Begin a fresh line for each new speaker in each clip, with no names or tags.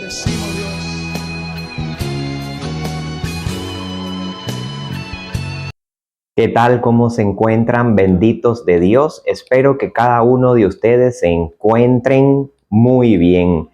bendecimos, Dios.
¿Qué tal? ¿Cómo se encuentran, benditos de Dios? Espero que cada uno de ustedes se encuentren muy bien.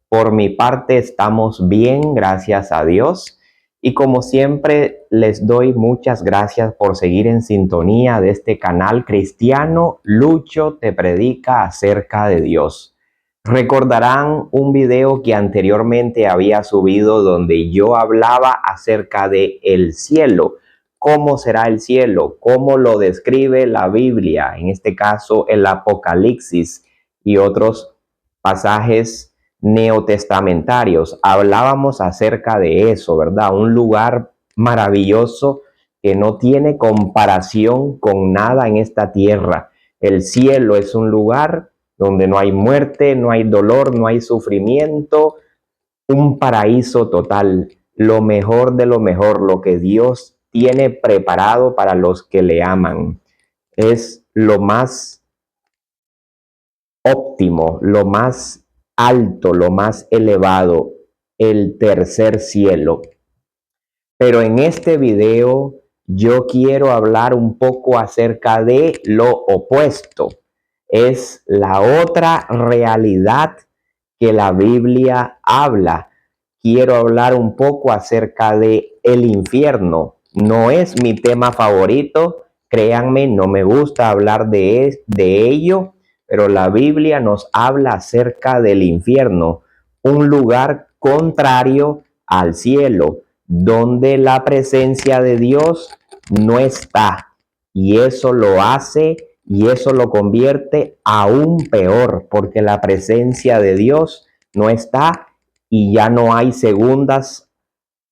Por mi parte estamos bien, gracias a Dios. Y como siempre, les doy muchas gracias por seguir en sintonía de este canal cristiano. Lucho te predica acerca de Dios. Recordarán un video que anteriormente había subido donde yo hablaba acerca de el cielo. ¿Cómo será el cielo? ¿Cómo lo describe la Biblia? En este caso, el Apocalipsis y otros pasajes neotestamentarios. Hablábamos acerca de eso, ¿verdad? Un lugar maravilloso que no tiene comparación con nada en esta tierra. El cielo es un lugar donde no hay muerte, no hay dolor, no hay sufrimiento, un paraíso total, lo mejor de lo mejor, lo que Dios tiene preparado para los que le aman. Es lo más óptimo, lo más alto, lo más elevado, el tercer cielo. Pero en este video yo quiero hablar un poco acerca de lo opuesto. Es la otra realidad que la Biblia habla. Quiero hablar un poco acerca de el infierno. No es mi tema favorito, créanme, no me gusta hablar de ello, pero la Biblia nos habla acerca del infierno, un lugar contrario al cielo, donde la presencia de Dios no está. Y eso lo hace y eso lo convierte aún peor, porque la presencia de Dios no está y ya no hay segundas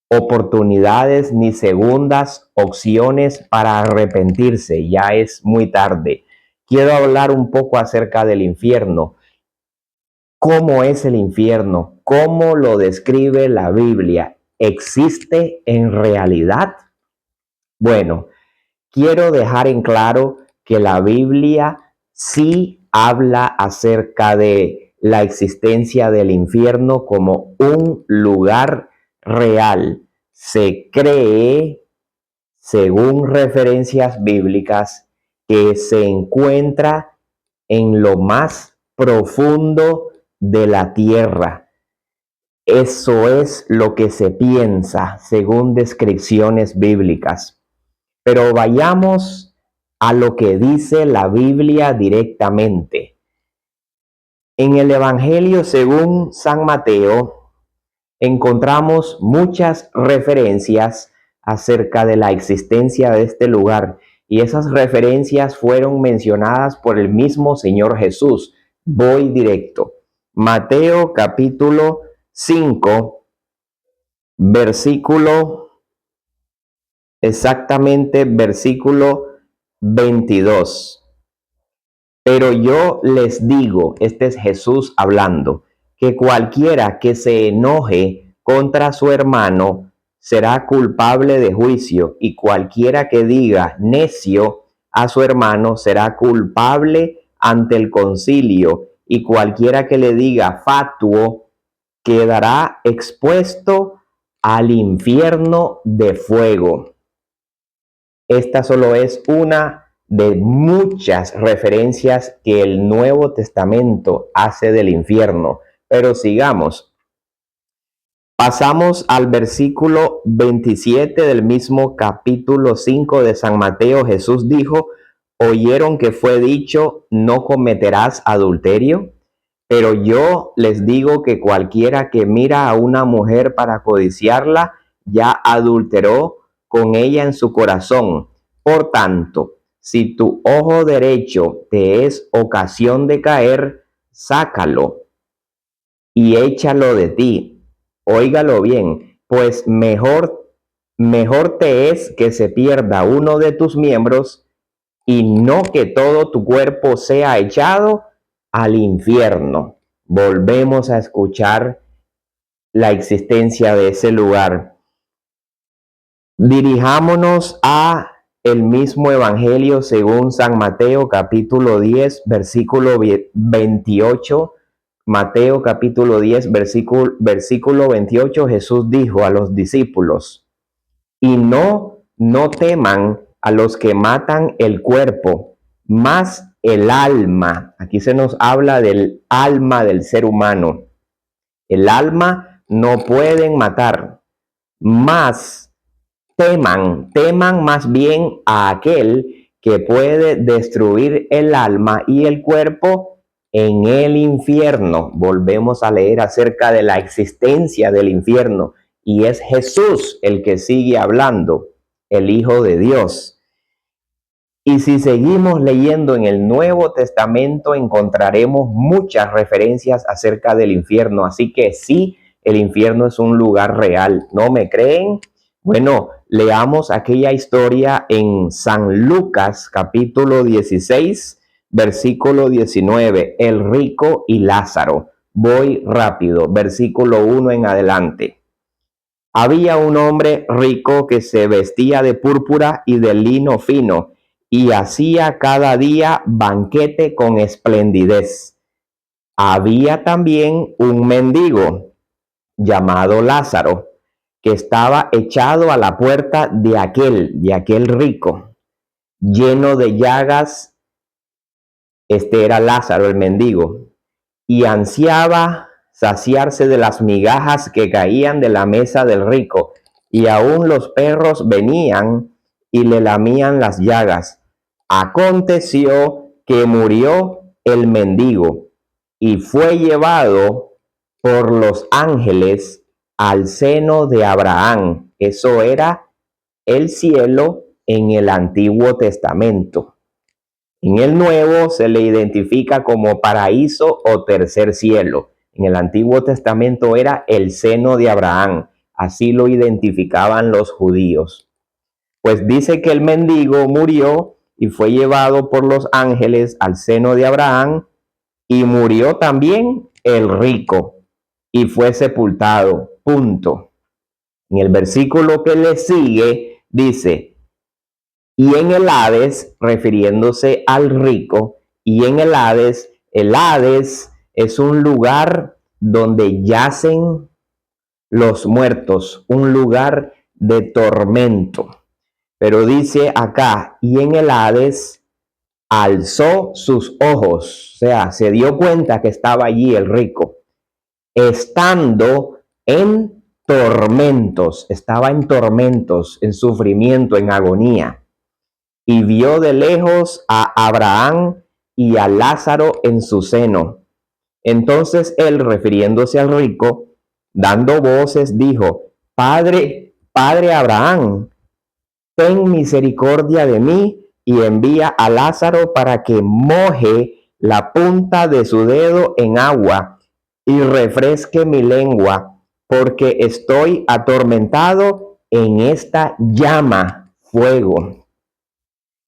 oportunidades ni segundas opciones para arrepentirse. Ya es muy tarde. Quiero hablar un poco acerca del infierno. ¿Cómo es el infierno? ¿Cómo lo describe la Biblia? ¿Existe en realidad? Bueno, quiero dejar en claro que la Biblia sí habla acerca de la existencia del infierno como un lugar real. Se cree, según referencias bíblicas, que se encuentra en lo más profundo de la tierra. Eso es lo que se piensa según descripciones bíblicas. Pero vayamos a lo que dice la Biblia directamente. En el Evangelio según San Mateo encontramos muchas referencias acerca de la existencia de este lugar y esas referencias fueron mencionadas por el mismo Señor Jesús. Voy directo. Mateo capítulo 5, versículo 22. Pero yo les digo, este es Jesús hablando, que cualquiera que se enoje contra su hermano será culpable de juicio, y cualquiera que diga necio a su hermano será culpable ante el concilio, y cualquiera que le diga fatuo quedará expuesto al infierno de fuego. Esta solo es una de muchas referencias que el Nuevo Testamento hace del infierno. Pero sigamos. Pasamos al versículo 27 del mismo capítulo 5 de San Mateo. Jesús dijo, oyeron que fue dicho, no cometerás adulterio. Pero yo les digo que cualquiera que mira a una mujer para codiciarla, ya adulteró con ella en su corazón. Por tanto, si tu ojo derecho te es ocasión de caer, sácalo y échalo de ti. Óigalo bien, pues mejor te es que se pierda uno de tus miembros y no que todo tu cuerpo sea echado al infierno. Volvemos a escuchar la existencia de ese lugar. Dirijámonos a el mismo Evangelio según San Mateo, capítulo 10, versículo 28. Mateo capítulo 10, versículo 28, Jesús dijo a los discípulos, y no teman a los que matan el cuerpo, mas el alma. Aquí se nos habla del alma del ser humano. El alma no pueden matar, mas teman más bien a aquel que puede destruir el alma y el cuerpo en el infierno. Volvemos a leer acerca de la existencia del infierno y es Jesús el que sigue hablando, el Hijo de Dios. Y si seguimos leyendo en el Nuevo Testamento encontraremos muchas referencias acerca del infierno. Así que sí, el infierno es un lugar real. ¿No me creen? Bueno, leamos aquella historia en San Lucas capítulo 16, versículo 19, el rico y Lázaro. Voy rápido, versículo 1 en adelante. Había un hombre rico que se vestía de púrpura y de lino fino y hacía cada día banquete con esplendidez. Había también un mendigo llamado Lázaro, que estaba echado a la puerta de aquel rico, lleno de llagas. Este era Lázaro, el mendigo, y ansiaba saciarse de las migajas que caían de la mesa del rico, y aún los perros venían y le lamían las llagas. Aconteció que murió el mendigo y fue llevado por los ángeles al seno de Abraham. Eso era el cielo en el Antiguo Testamento. En el Nuevo se le identifica como paraíso o tercer cielo. En el Antiguo Testamento era el seno de Abraham. Así lo identificaban los judíos. Pues dice que el mendigo murió y fue llevado por los ángeles al seno de Abraham, y murió también el rico y fue sepultado. Punto. En el versículo que le sigue dice, y en el Hades, refiriéndose al rico, y en el Hades es un lugar donde yacen los muertos, un lugar de tormento. Pero dice acá, y en el Hades alzó sus ojos, o sea, se dio cuenta que estaba allí el rico, estando en tormentos, estaba en tormentos, en sufrimiento, en agonía, y vio de lejos a Abraham y a Lázaro en su seno. Entonces él, refiriéndose al rico, dando voces, dijo, Padre Abraham, ten misericordia de mí y envía a Lázaro para que moje la punta de su dedo en agua y refresque mi lengua, porque estoy atormentado en esta llama, fuego.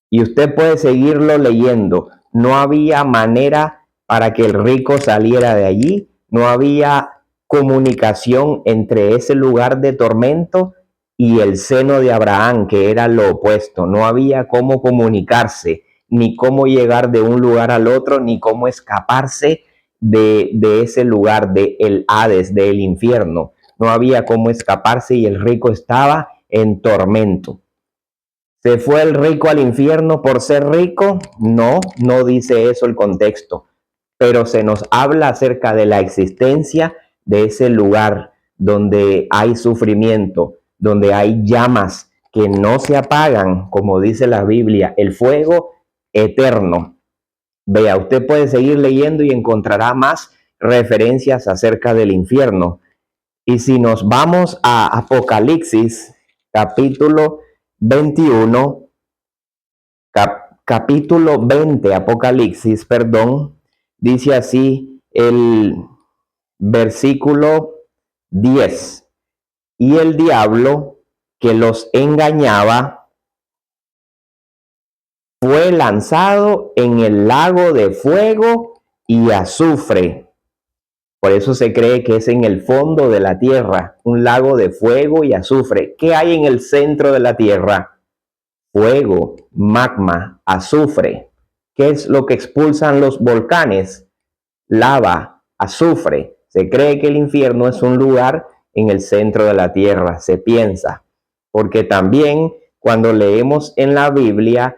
Y usted puede seguirlo leyendo. No había manera para que el rico saliera de allí. No había comunicación entre ese lugar de tormento y el seno de Abraham, que era lo opuesto. No había cómo comunicarse, ni cómo llegar de un lugar al otro, ni cómo escaparse de ese lugar, del Hades, del infierno. No había cómo escaparse y el rico estaba en tormento. ¿Se fue el rico al infierno por ser rico? No, no dice eso el contexto, pero se nos habla acerca de la existencia de ese lugar donde hay sufrimiento, donde hay llamas que no se apagan, como dice la Biblia, el fuego eterno. Vea, usted puede seguir leyendo y encontrará más referencias acerca del infierno. Y si nos vamos a Apocalipsis, capítulo 21, capítulo 20, Apocalipsis, perdón, dice así el versículo 10. Y el diablo que los engañaba fue lanzado en el lago de fuego y azufre. Por eso se cree que es en el fondo de la tierra, un lago de fuego y azufre. ¿Qué hay en el centro de la tierra? Fuego, magma, azufre. ¿Qué es lo que expulsan los volcanes? Lava, azufre. Se cree que el infierno es un lugar en el centro de la tierra, se piensa, porque también cuando leemos en la Biblia,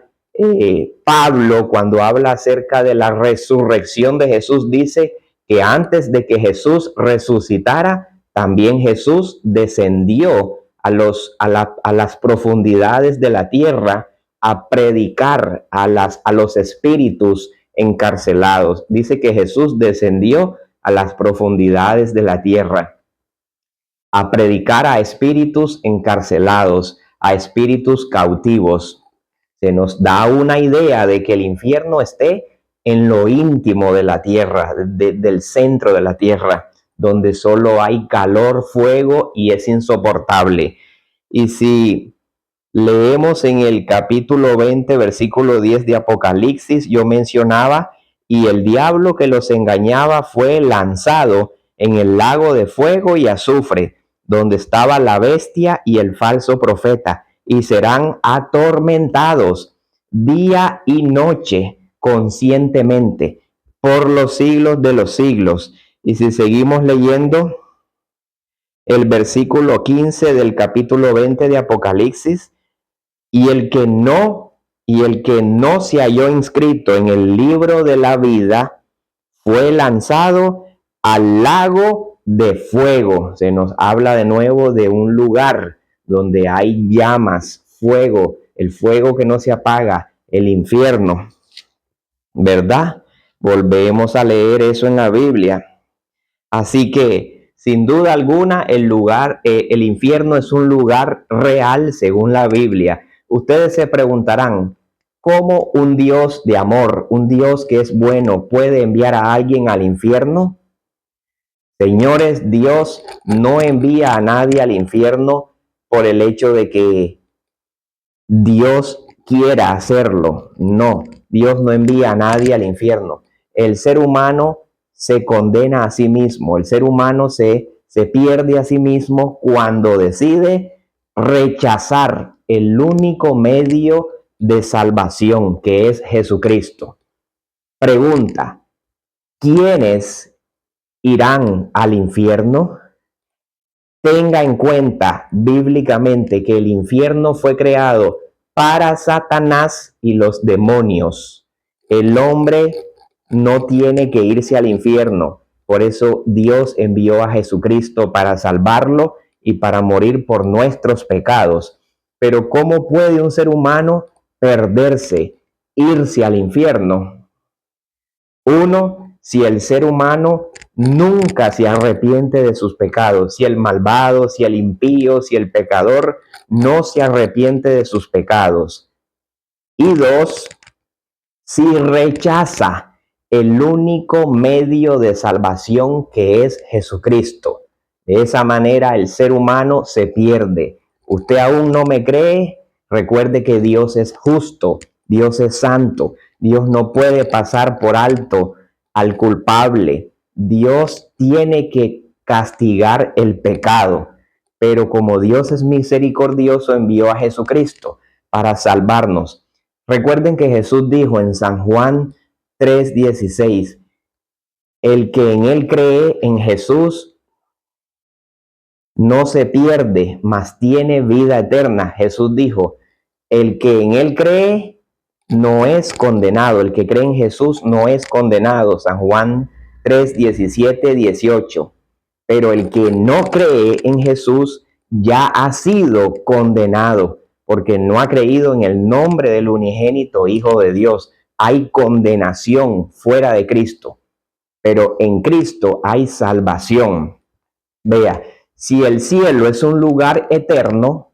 Pablo, cuando habla acerca de la resurrección de Jesús, dice que antes de que Jesús resucitara, también Jesús descendió a las profundidades de la tierra a predicar a los espíritus encarcelados. Dice que Jesús descendió a las profundidades de la tierra a predicar a espíritus encarcelados, a espíritus cautivos. Se nos da una idea de que el infierno esté en lo íntimo de la tierra, del centro de la tierra, donde solo hay calor, fuego y es insoportable. Y si leemos en el capítulo 20, versículo 10 de Apocalipsis, yo mencionaba, y el diablo que los engañaba fue lanzado en el lago de fuego y azufre, donde estaba la bestia y el falso profeta, y serán atormentados día y noche conscientemente por los siglos de los siglos. Y si seguimos leyendo el versículo 15 del capítulo 20 de Apocalipsis, y el que no se halló inscrito en el libro de la vida fue lanzado al lago de fuego. Se nos habla de nuevo de un lugar donde hay llamas, fuego, el fuego que no se apaga, el infierno, ¿verdad? Volvemos a leer eso en la Biblia. Así que, sin duda alguna, el infierno es un lugar real según la Biblia. Ustedes se preguntarán, ¿cómo un Dios de amor, un Dios que es bueno, puede enviar a alguien al infierno? Señores, Dios no envía a nadie al infierno por el hecho de que Dios quiera hacerlo. No, Dios no envía a nadie al infierno. El ser humano se condena a sí mismo. El ser humano se pierde a sí mismo cuando decide rechazar el único medio de salvación, que es Jesucristo. Pregunta, ¿quiénes irán al infierno? Tenga en cuenta bíblicamente que el infierno fue creado para Satanás y los demonios. El hombre no tiene que irse al infierno. Por eso Dios envió a Jesucristo para salvarlo y para morir por nuestros pecados. Pero ¿cómo puede un ser humano perderse, irse al infierno? Uno, si el ser humano nunca se arrepiente de sus pecados, si el malvado, si el impío, si el pecador no se arrepiente de sus pecados. Y dos, si rechaza el único medio de salvación, que es Jesucristo. De esa manera el ser humano se pierde. ¿Usted aún no me cree? Recuerde que Dios es justo, Dios es santo, Dios no puede pasar por alto al culpable. Dios tiene que castigar el pecado, pero como Dios es misericordioso, envió a Jesucristo para salvarnos. Recuerden que Jesús dijo en San Juan 3:16, el que en él cree, en Jesús, no se pierde, mas tiene vida eterna. Jesús dijo, el que en él cree no es condenado, el que cree en Jesús no es condenado. San Juan 3:17, 18. Pero el que no cree en Jesús ya ha sido condenado, porque no ha creído en el nombre del unigénito Hijo de Dios. Hay condenación fuera de Cristo, pero en Cristo hay salvación. Vea, si el cielo es un lugar eterno,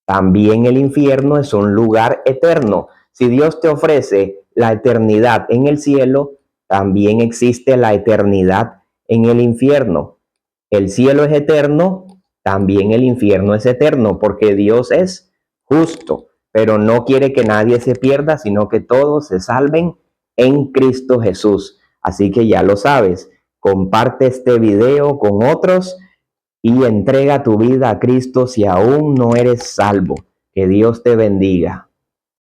también el infierno es un lugar eterno. Si Dios te ofrece la eternidad en el cielo, también existe la eternidad en el infierno. El cielo es eterno, también el infierno es eterno, porque Dios es justo, pero no quiere que nadie se pierda, sino que todos se salven en Cristo Jesús. Así que ya lo sabes, comparte este video con otros y entrega tu vida a Cristo si aún no eres salvo. Que Dios te bendiga.